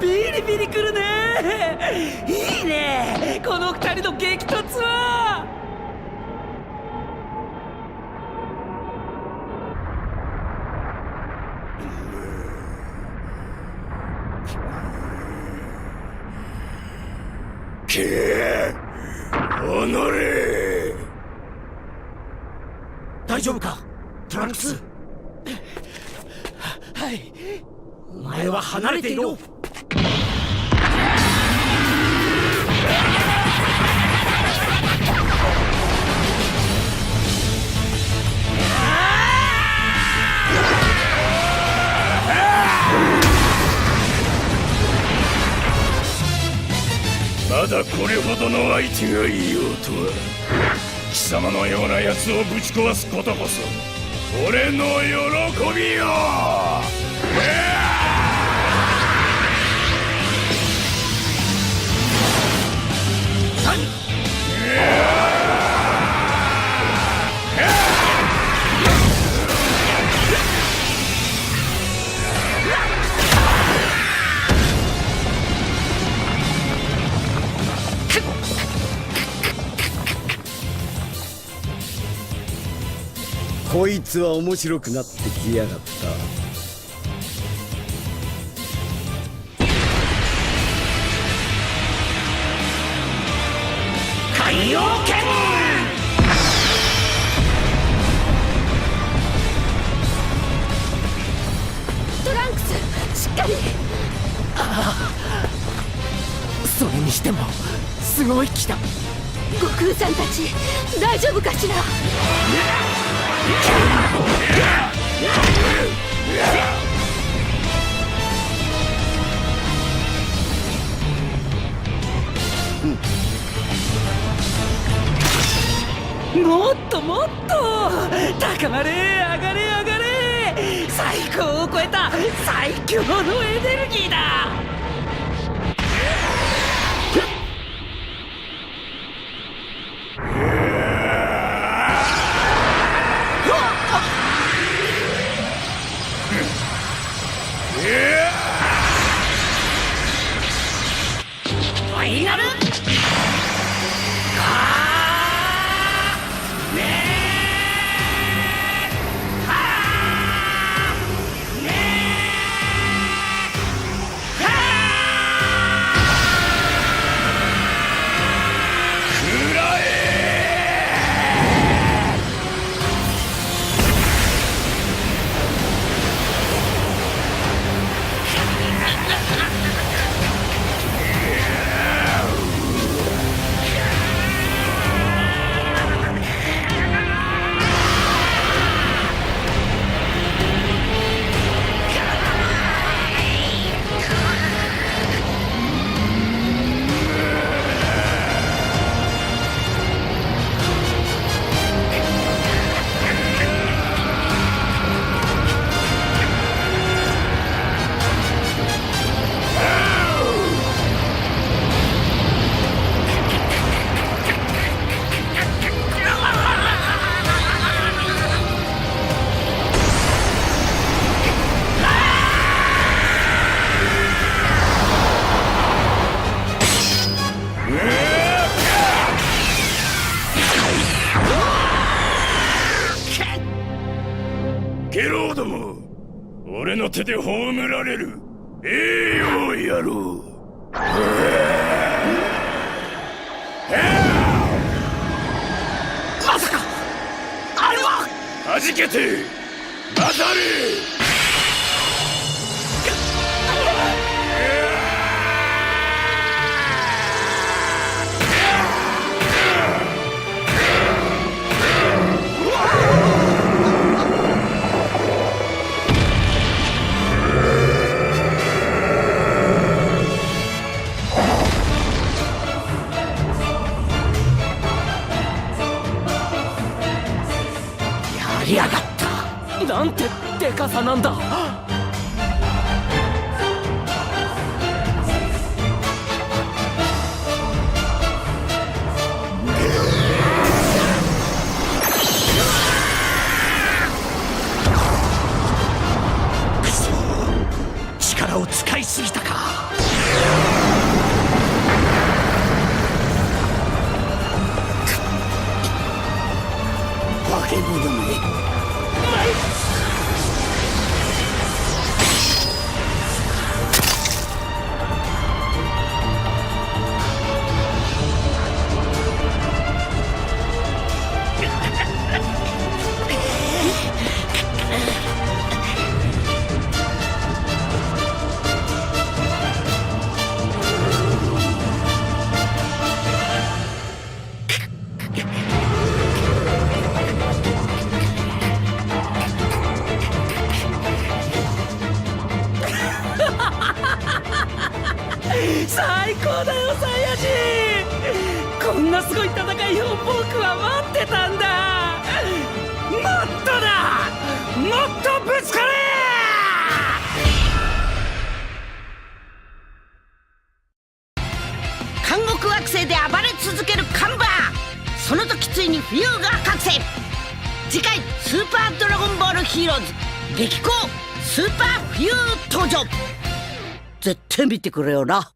ビリビリくるね。いいね、この二人の激突は。おのれ。大丈夫かトランクス。はい、お前は離れていろ。まだこれほどの相手がいようとは。貴様のような奴をぶち壊すことこそ俺の喜びよ。こいつは面白くなってきやがった。海洋拳。トランクス、しっかり。それにしてもすごい気だ。悟空さんたち大丈夫かしら。もっともっと高まれ、上がれ上がれ。最高を超えた最強のエネルギーだ。ファイナルゲローども、俺の手で葬られる栄養野郎。まさかあれは。はじけて混ざれ。りやがった。なんてでかさなんだ。くそ、力を使いすぎたか。化け物め。最高だよサイヤ人。こんなすごい戦いを僕は待ってたんだ。もっとだ、もっとぶつかれ。監獄惑星で暴れ続けるカンバー。その時ついにフィューが覚醒。次回スーパードラゴンボールヒーローズ激高スーパーフィュー登場。絶対見てくれよな。